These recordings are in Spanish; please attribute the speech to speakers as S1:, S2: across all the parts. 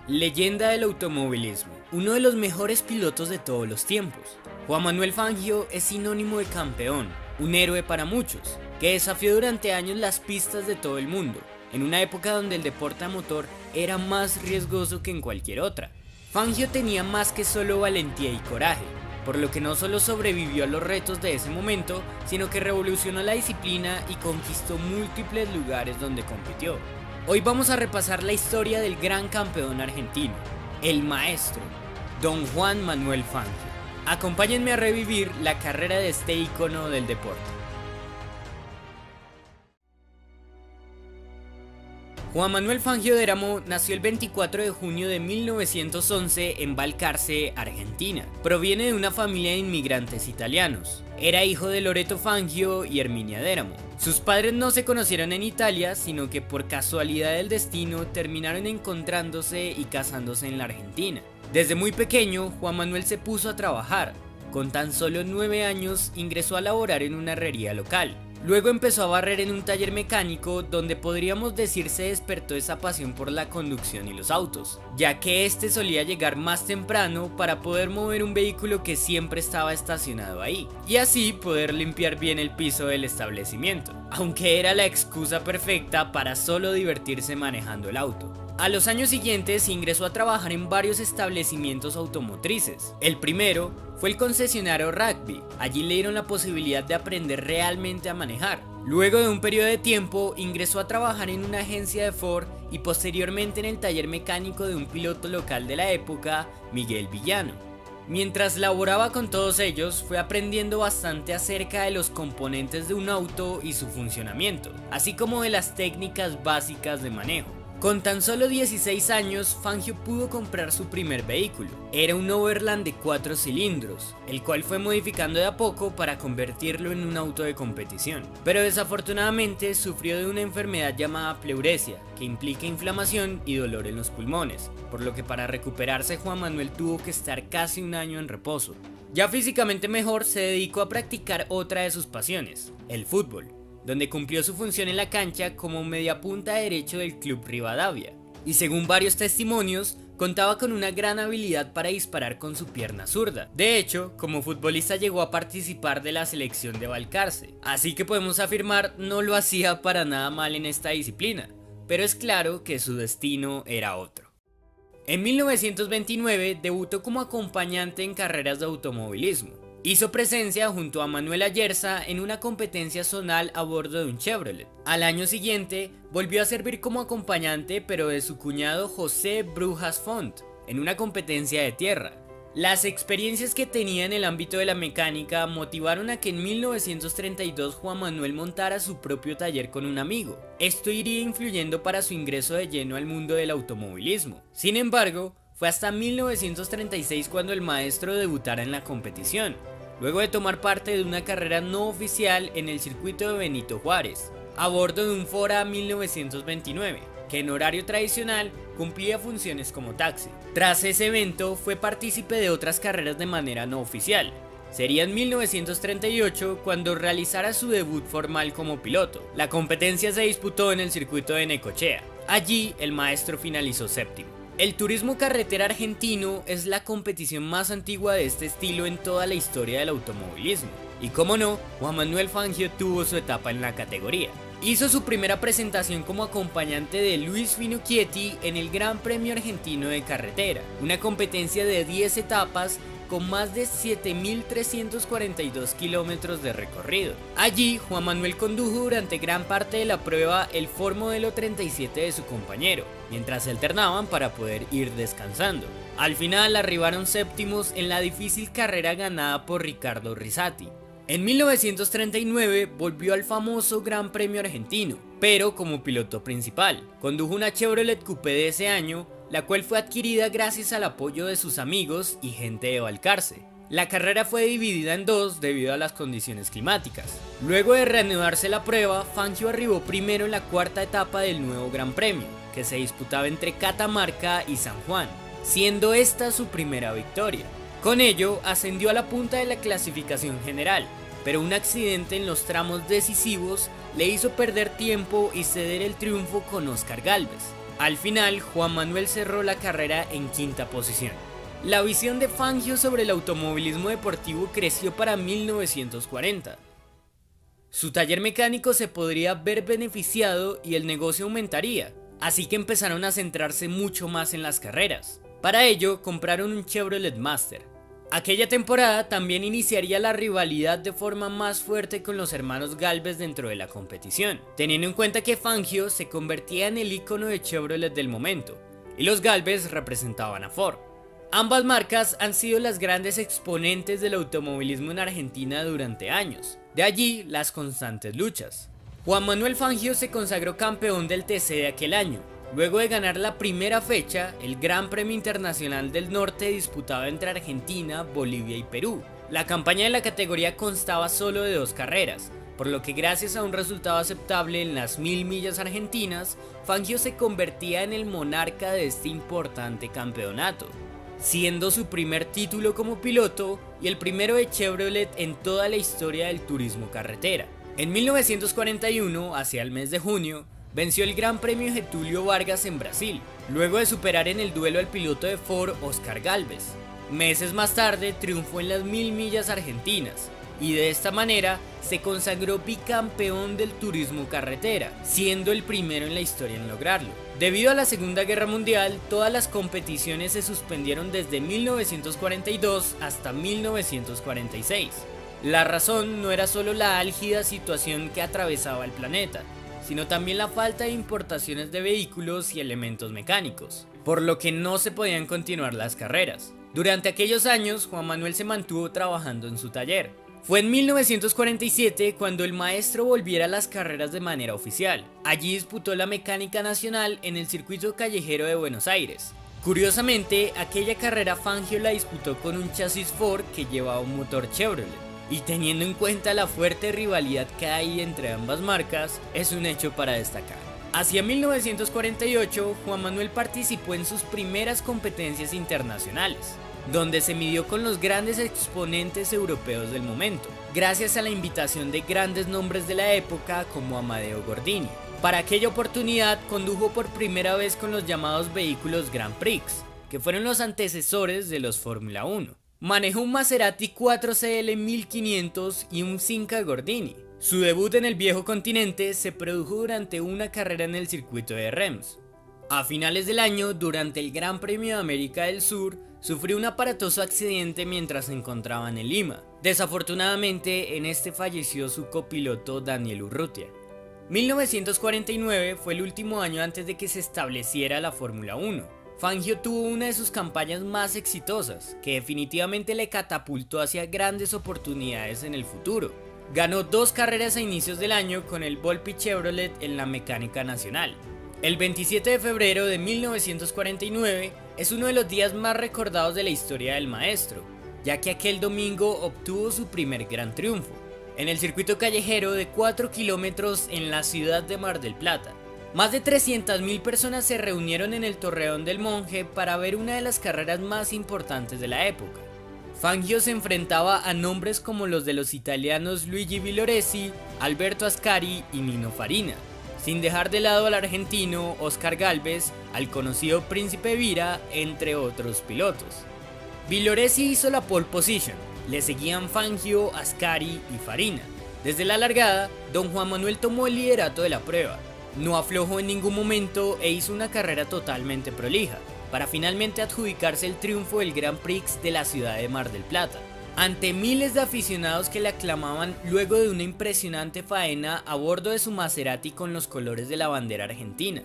S1: Leyenda del automovilismo, uno de los mejores pilotos de todos los tiempos. Juan Manuel Fangio es sinónimo de campeón, un héroe para muchos, que desafió durante años las pistas de todo el mundo, en una época donde el deporte a motor era más riesgoso que en cualquier otra. Fangio tenía más que solo valentía y coraje, por lo que no solo sobrevivió a los retos de ese momento, sino que revolucionó la disciplina y conquistó múltiples lugares donde compitió. Hoy vamos a repasar la historia del gran campeón argentino, el maestro, don Juan Manuel Fangio. Acompáñenme a revivir la carrera de este ícono del deporte. Juan Manuel Fangio de Eramo nació el 24 de junio de 1911 en Balcarce, Argentina. Proviene de una familia de inmigrantes italianos. Era hijo de Loreto Fangio y Herminia de Eramo. Sus padres no se conocieron en Italia, sino que por casualidad del destino terminaron encontrándose y casándose en la Argentina. Desde muy pequeño, Juan Manuel se puso a trabajar. Con tan solo 9 años ingresó a laborar en una herrería local. Luego empezó a barrer en un taller mecánico donde podríamos decir se despertó esa pasión por la conducción y los autos, ya que este solía llegar más temprano para poder mover un vehículo que siempre estaba estacionado ahí, y así poder limpiar bien el piso del establecimiento, aunque era la excusa perfecta para solo divertirse manejando el auto. A los años siguientes ingresó a trabajar en varios establecimientos automotrices. El primero fue el concesionario Rugby. Allí le dieron la posibilidad de aprender realmente a manejar. Luego de un periodo de tiempo ingresó a trabajar en una agencia de Ford y posteriormente en el taller mecánico de un piloto local de la época, Miguel Villano. Mientras laboraba con todos ellos, fue aprendiendo bastante acerca de los componentes de un auto y su funcionamiento, así como de las técnicas básicas de manejo. Con tan solo 16 años, Fangio pudo comprar su primer vehículo. Era un Overland de 4 cilindros, el cual fue modificando de a poco para convertirlo en un auto de competición. Pero desafortunadamente sufrió de una enfermedad llamada pleuresia, que implica inflamación y dolor en los pulmones, por lo que para recuperarse Juan Manuel tuvo que estar casi un año en reposo. Ya físicamente mejor, se dedicó a practicar otra de sus pasiones, el fútbol, donde cumplió su función en la cancha como mediapunta derecho del Club Rivadavia, y según varios testimonios, contaba con una gran habilidad para disparar con su pierna zurda. De hecho, como futbolista llegó a participar de la selección de Balcarce, así que podemos afirmar no lo hacía para nada mal en esta disciplina, pero es claro que su destino era otro. En 1929 debutó como acompañante en carreras de automovilismo. Hizo presencia junto a Manuel Ayerza en una competencia zonal a bordo de un Chevrolet. Al año siguiente volvió a servir como acompañante, pero de su cuñado José Brujas Font, en una competencia de tierra. Las experiencias que tenía en el ámbito de la mecánica motivaron a que en 1932 Juan Manuel montara su propio taller con un amigo. Esto iría influyendo para su ingreso de lleno al mundo del automovilismo. Sin embargo, fue hasta 1936 cuando el maestro debutara en la competición, luego de tomar parte de una carrera no oficial en el circuito de Benito Juárez, a bordo de un Fora 1929, que en horario tradicional cumplía funciones como taxi. Tras ese evento fue partícipe de otras carreras de manera no oficial. Sería en 1938 cuando realizara su debut formal como piloto. La competencia se disputó en el circuito de Necochea. Allí el maestro finalizó séptimo. El turismo carretera argentino es la competición más antigua de este estilo en toda la historia del automovilismo. Y como no, Juan Manuel Fangio tuvo su etapa en la categoría. Hizo su primera presentación como acompañante de Luis Finocchietti en el Gran Premio Argentino de Carretera, una competencia de 10 etapas con más de 7.342 kilómetros de recorrido. Allí, Juan Manuel condujo durante gran parte de la prueba el Ford Modelo 37 de su compañero, mientras se alternaban para poder ir descansando. Al final arribaron séptimos en la difícil carrera ganada por Ricardo Rizzati. En 1939 volvió al famoso Gran Premio Argentino, pero como piloto principal. Condujo una Chevrolet Coupé de ese año, la cual fue adquirida gracias al apoyo de sus amigos y gente de Balcarce. La carrera fue dividida en dos debido a las condiciones climáticas. Luego de reanudarse la prueba, Fangio arribó primero en la cuarta etapa del nuevo Gran Premio, que se disputaba entre Catamarca y San Juan, siendo esta su primera victoria. Con ello ascendió a la punta de la clasificación general, pero un accidente en los tramos decisivos le hizo perder tiempo y ceder el triunfo con Oscar Gálvez. Al final, Juan Manuel cerró la carrera en quinta posición. La visión de Fangio sobre el automovilismo deportivo creció para 1940. Su taller mecánico se podría ver beneficiado y el negocio aumentaría, así que empezaron a centrarse mucho más en las carreras. Para ello, compraron un Chevrolet Master. Aquella temporada también iniciaría la rivalidad de forma más fuerte con los hermanos Gálvez dentro de la competición, teniendo en cuenta que Fangio se convertía en el ícono de Chevrolet del momento, y los Gálvez representaban a Ford. Ambas marcas han sido las grandes exponentes del automovilismo en Argentina durante años, de allí las constantes luchas. Juan Manuel Fangio se consagró campeón del TC de aquel año, luego de ganar la primera fecha, el Gran Premio Internacional del Norte disputado entre Argentina, Bolivia y Perú. La campaña de la categoría constaba solo de 2 carreras, por lo que gracias a un resultado aceptable en las 1000 millas argentinas, Fangio se convertía en el monarca de este importante campeonato, siendo su primer título como piloto y el primero de Chevrolet en toda la historia del turismo carretera. En 1941, hacia el mes de junio, venció el Gran Premio Getúlio Vargas en Brasil, luego de superar en el duelo al piloto de Ford Oscar Gálvez. Meses más tarde triunfó en las 1000 millas argentinas, y de esta manera se consagró bicampeón del turismo carretera, siendo el primero en la historia en lograrlo. Debido a la Segunda Guerra Mundial, todas las competiciones se suspendieron desde 1942 hasta 1946. La razón no era solo la álgida situación que atravesaba el planeta, sino también la falta de importaciones de vehículos y elementos mecánicos, por lo que no se podían continuar las carreras. Durante aquellos años, Juan Manuel se mantuvo trabajando en su taller. Fue en 1947 cuando el maestro volviera a las carreras de manera oficial. Allí disputó la mecánica nacional en el circuito callejero de Buenos Aires. Curiosamente, aquella carrera Fangio la disputó con un chasis Ford que llevaba un motor Chevrolet. Y teniendo en cuenta la fuerte rivalidad que hay entre ambas marcas, es un hecho para destacar. Hacia 1948, Juan Manuel participó en sus primeras competencias internacionales, donde se midió con los grandes exponentes europeos del momento, gracias a la invitación de grandes nombres de la época como Amadeo Gordini. Para aquella oportunidad condujo por primera vez con los llamados vehículos Grand Prix, que fueron los antecesores de los Fórmula 1. Manejó un Maserati 4CL 1500 y un Cinca Gordini. Su debut en el viejo continente se produjo durante una carrera en el circuito de Reims. A finales del año, durante el Gran Premio de América del Sur, sufrió un aparatoso accidente mientras se encontraban en Lima. Desafortunadamente, en este falleció su copiloto Daniel Urrutia. 1949 fue el último año antes de que se estableciera la Fórmula 1. Fangio tuvo una de sus campañas más exitosas, que definitivamente le catapultó hacia grandes oportunidades en el futuro. Ganó 2 carreras a inicios del año con el Volpi Chevrolet en la mecánica nacional. El 27 de febrero de 1949 es uno de los días más recordados de la historia del maestro, ya que aquel domingo obtuvo su primer gran triunfo, en el circuito callejero de 4 kilómetros en la ciudad de Mar del Plata. Más de 300.000 personas se reunieron en el Torreón del Monje para ver una de las carreras más importantes de la época. Fangio se enfrentaba a nombres como los de los italianos Luigi Villoresi, Alberto Ascari y Nino Farina, sin dejar de lado al argentino Oscar Gálvez, al conocido Príncipe Vira, entre otros pilotos. Villoresi hizo la pole position, le seguían Fangio, Ascari y Farina. Desde la largada, don Juan Manuel tomó el liderato de la prueba. No aflojó en ningún momento e hizo una carrera totalmente prolija, para finalmente adjudicarse el triunfo del Grand Prix de la ciudad de Mar del Plata, ante miles de aficionados que le aclamaban luego de una impresionante faena a bordo de su Maserati con los colores de la bandera argentina.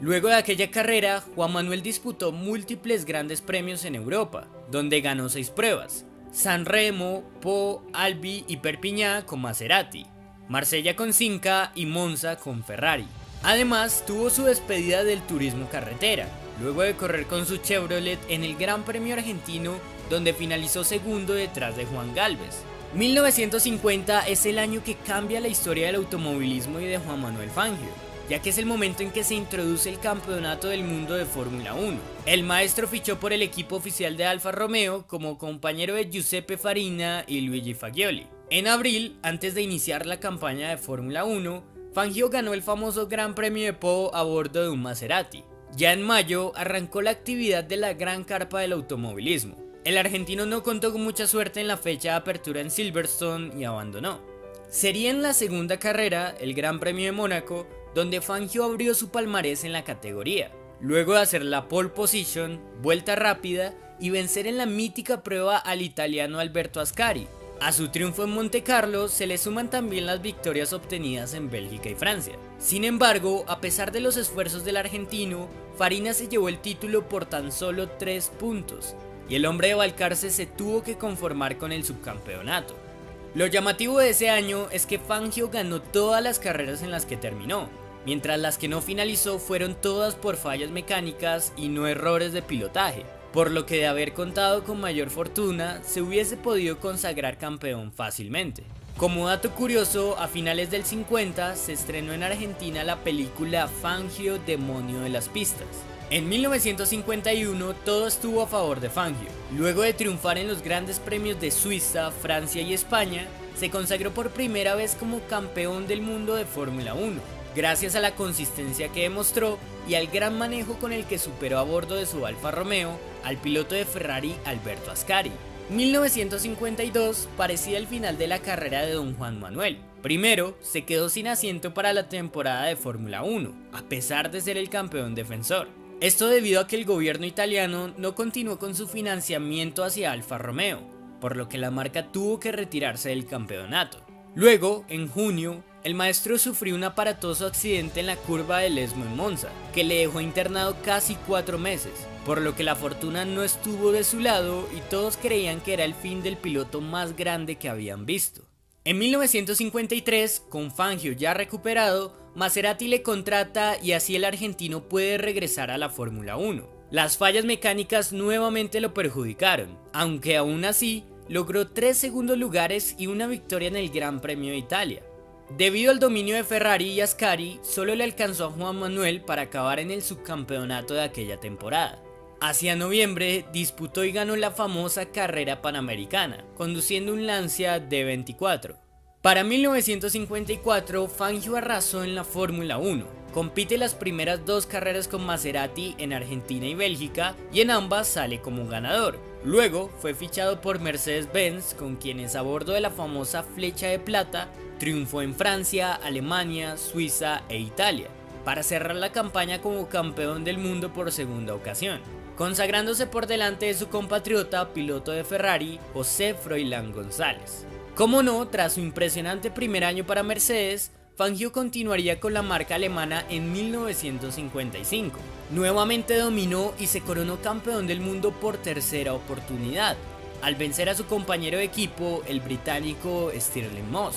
S1: Luego de aquella carrera, Juan Manuel disputó múltiples grandes premios en Europa, donde ganó 6 pruebas: San Remo, Po, Albi y Perpiñá con Maserati, Marsella con Cinca y Monza con Ferrari. Además, tuvo su despedida del turismo carretera, luego de correr con su Chevrolet en el Gran Premio Argentino, donde finalizó segundo detrás de Juan Gálvez. 1950 es el año que cambia la historia del automovilismo y de Juan Manuel Fangio, ya que es el momento en que se introduce el campeonato del mundo de Fórmula 1. El maestro fichó por el equipo oficial de Alfa Romeo como compañero de Giuseppe Farina y Luigi Fagioli. En abril, antes de iniciar la campaña de Fórmula 1, Fangio ganó el famoso Gran Premio de Po a bordo de un Maserati. Ya en mayo arrancó la actividad de la Gran Carpa del Automovilismo. El argentino no contó con mucha suerte en la fecha de apertura en Silverstone y abandonó. Sería en la segunda carrera, el Gran Premio de Mónaco, donde Fangio abrió su palmarés en la categoría, luego de hacer la pole position, vuelta rápida y vencer en la mítica prueba al italiano Alberto Ascari. A su triunfo en Monte Carlo se le suman también las victorias obtenidas en Bélgica y Francia. Sin embargo, a pesar de los esfuerzos del argentino, Farina se llevó el título por tan solo 3 puntos, y el hombre de Balcarce se tuvo que conformar con el subcampeonato. Lo llamativo de ese año es que Fangio ganó todas las carreras en las que terminó, mientras las que no finalizó fueron todas por fallas mecánicas y no errores de pilotaje, por lo que de haber contado con mayor fortuna se hubiese podido consagrar campeón fácilmente. Como dato curioso, a finales del 50 se estrenó en Argentina la película Fangio, Demonio de las Pistas. En 1951 todo estuvo a favor de Fangio. Luego de triunfar en los grandes premios de Suiza, Francia y España, se consagró por primera vez como campeón del mundo de Fórmula 1, gracias a la consistencia que demostró y al gran manejo con el que superó a bordo de su Alfa Romeo al piloto de Ferrari Alberto Ascari. 1952 parecía el final de la carrera de don Juan Manuel. Primero, se quedó sin asiento para la temporada de Fórmula 1, a pesar de ser el campeón defensor. Esto debido a que el gobierno italiano no continuó con su financiamiento hacia Alfa Romeo, por lo que la marca tuvo que retirarse del campeonato. Luego, en junio, el maestro sufrió un aparatoso accidente en la curva del Esmo en Monza, que le dejó internado casi 4 meses, por lo que la fortuna no estuvo de su lado y todos creían que era el fin del piloto más grande que habían visto. En 1953, con Fangio ya recuperado, Maserati le contrata y así el argentino puede regresar a la Fórmula 1. Las fallas mecánicas nuevamente lo perjudicaron, aunque aún así logró 3 segundos lugares y una victoria en el Gran Premio de Italia. Debido al dominio de Ferrari y Ascari, solo le alcanzó a Juan Manuel para acabar en el subcampeonato de aquella temporada. Hacia noviembre disputó y ganó la famosa carrera panamericana, conduciendo un Lancia D24. Para 1954, Fangio arrasó en la Fórmula 1. Compite las primeras 2 carreras con Maserati en Argentina y Bélgica y en ambas sale como ganador. Luego fue fichado por Mercedes-Benz, con quienes a bordo de la famosa Flecha de Plata triunfó en Francia, Alemania, Suiza e Italia, para cerrar la campaña como campeón del mundo por segunda ocasión, consagrándose por delante de su compatriota piloto de Ferrari, José Froilán González. Como no, tras su impresionante primer año para Mercedes, Fangio continuaría con la marca alemana en 1955. Nuevamente dominó y se coronó campeón del mundo por tercera oportunidad, al vencer a su compañero de equipo, el británico Stirling Moss.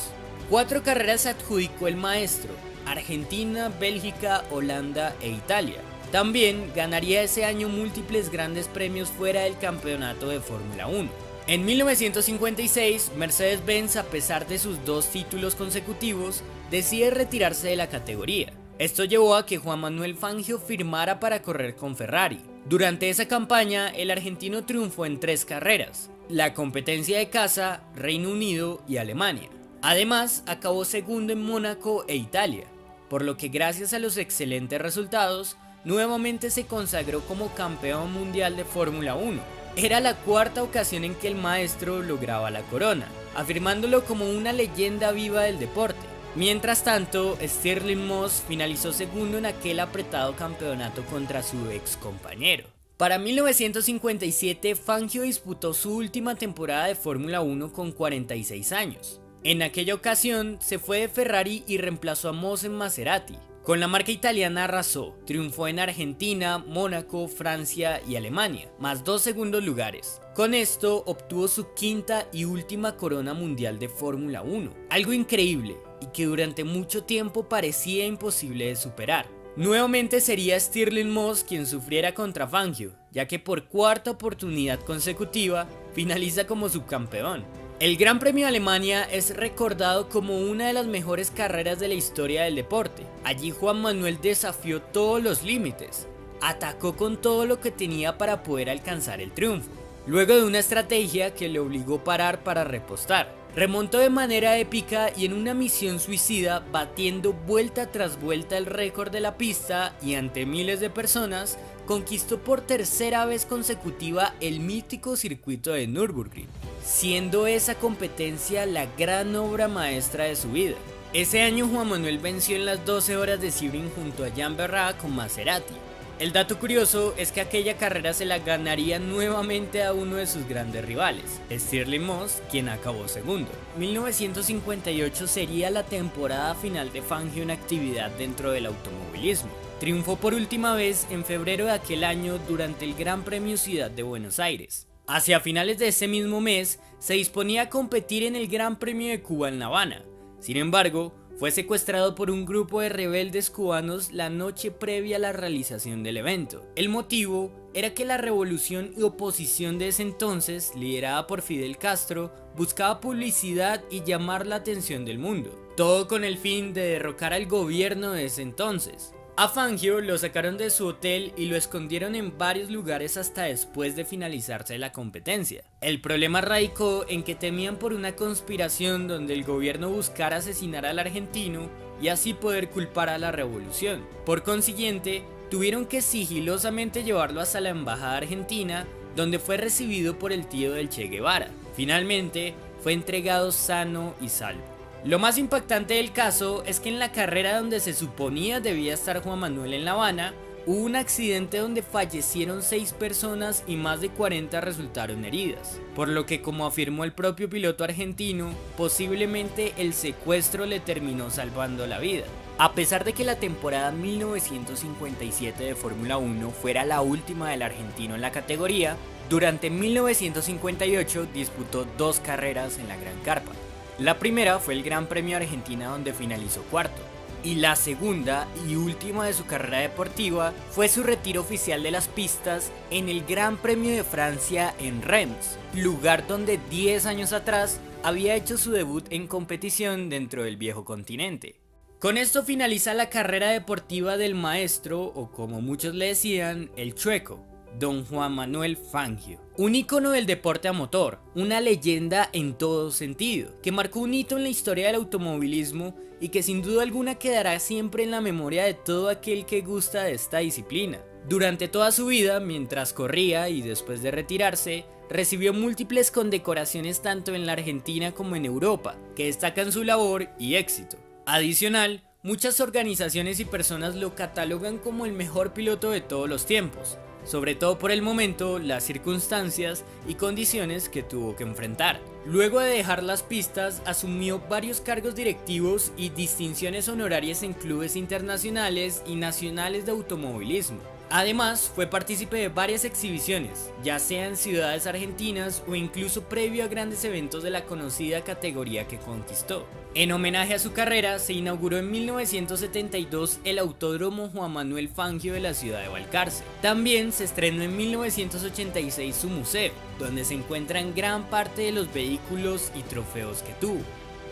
S1: 4 carreras se adjudicó el maestro: Argentina, Bélgica, Holanda e Italia. También ganaría ese año múltiples grandes premios fuera del campeonato de Fórmula 1. En 1956, Mercedes-Benz, a pesar de sus 2 títulos consecutivos, decide retirarse de la categoría. Esto llevó a que Juan Manuel Fangio firmara para correr con Ferrari. Durante esa campaña, el argentino triunfó en 3 carreras: la competencia de casa, Reino Unido y Alemania. Además, acabó segundo en Mónaco e Italia, por lo que gracias a los excelentes resultados, nuevamente se consagró como campeón mundial de Fórmula 1. Era la 4ª ocasión en que el maestro lograba la corona, afirmándolo como una leyenda viva del deporte. Mientras tanto, Stirling Moss finalizó segundo en aquel apretado campeonato contra su ex compañero. Para 1957, Fangio disputó su última temporada de Fórmula 1 con 46 años. En aquella ocasión se fue de Ferrari y reemplazó a Moss en Maserati. Con la marca italiana arrasó, triunfó en Argentina, Mónaco, Francia y Alemania, más 2 segundos lugares. Con esto obtuvo su 5ª y última corona mundial de Fórmula 1, algo increíble y que durante mucho tiempo parecía imposible de superar. Nuevamente sería Stirling Moss quien sufriera contra Fangio, ya que por 4ª oportunidad consecutiva finaliza como subcampeón. El Gran Premio de Alemania es recordado como una de las mejores carreras de la historia del deporte. Allí Juan Manuel desafió todos los límites, atacó con todo lo que tenía para poder alcanzar el triunfo, luego de una estrategia que le obligó a parar para repostar. Remontó de manera épica y en una misión suicida, batiendo vuelta tras vuelta el récord de la pista y ante miles de personas, conquistó por tercera vez consecutiva el mítico circuito de Nürburgring, siendo esa competencia la gran obra maestra de su vida. Ese año Juan Manuel venció en las 12 horas de Sebring junto a Jan Berrat con Maserati. El dato curioso es que aquella carrera se la ganaría nuevamente a uno de sus grandes rivales, Stirling Moss, quien acabó segundo. 1958 sería la temporada final de Fangio en actividad dentro del automovilismo. Triunfó por última vez en febrero de aquel año durante el Gran Premio Ciudad de Buenos Aires. Hacia finales de ese mismo mes, se disponía a competir en el Gran Premio de Cuba en La Habana. Sin embargo, fue secuestrado por un grupo de rebeldes cubanos la noche previa a la realización del evento. El motivo era que la revolución y oposición de ese entonces, liderada por Fidel Castro, buscaba publicidad y llamar la atención del mundo, todo con el fin de derrocar al gobierno de ese entonces. A Fangio lo sacaron de su hotel y lo escondieron en varios lugares hasta después de finalizarse la competencia. El problema radicó en que temían por una conspiración donde el gobierno buscara asesinar al argentino y así poder culpar a la revolución. Por consiguiente, tuvieron que sigilosamente llevarlo hasta la embajada argentina, donde fue recibido por el tío del Che Guevara. Finalmente, fue entregado sano y salvo. Lo más impactante del caso es que en la carrera donde se suponía debía estar Juan Manuel en La Habana, hubo un accidente donde fallecieron 6 personas y más de 40 resultaron heridas, por lo que, como afirmó el propio piloto argentino, posiblemente el secuestro le terminó salvando la vida. A pesar de que la temporada 1957 de Fórmula 1 fuera la última del argentino en la categoría, durante 1958 disputó 2 carreras en la Gran Carpa. La primera fue el Gran Premio de Argentina, donde finalizó cuarto, y la segunda y última de su carrera deportiva fue su retiro oficial de las pistas en el Gran Premio de Francia en Reims, lugar donde 10 años atrás había hecho su debut en competición dentro del viejo continente. Con esto finaliza la carrera deportiva del maestro, o como muchos le decían, el Chueco, Don Juan Manuel Fangio, un ícono del deporte a motor, una leyenda en todo sentido, que marcó un hito en la historia del automovilismo y que sin duda alguna quedará siempre en la memoria de todo aquel que gusta de esta disciplina. Durante toda su vida, mientras corría y después de retirarse, recibió múltiples condecoraciones tanto en la Argentina como en Europa, que destacan su labor y éxito. Adicional, muchas organizaciones y personas lo catalogan como el mejor piloto de todos los tiempos, sobre todo por el momento, las circunstancias y condiciones que tuvo que enfrentar. Luego de dejar las pistas, asumió varios cargos directivos y distinciones honorarias en clubes internacionales y nacionales de automovilismo. Además, fue partícipe de varias exhibiciones, ya sea en ciudades argentinas o incluso previo a grandes eventos de la conocida categoría que conquistó. En homenaje a su carrera, se inauguró en 1972 el Autódromo Juan Manuel Fangio de la ciudad de Balcarce. También se estrenó en 1986 su museo, donde se encuentran gran parte de los vehículos y trofeos que tuvo.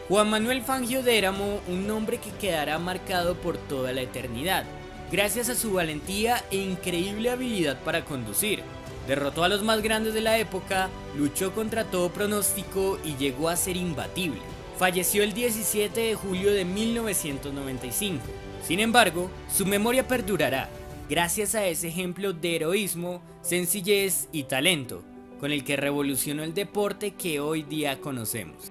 S1: Juan Manuel Fangio de Éramo, un nombre que quedará marcado por toda la eternidad, gracias a su valentía e increíble habilidad para conducir. Derrotó a los más grandes de la época, luchó contra todo pronóstico y llegó a ser imbatible. Falleció el 17 de julio de 1995. Sin embargo, su memoria perdurará, gracias a ese ejemplo de heroísmo, sencillez y talento, con el que revolucionó el deporte que hoy día conocemos.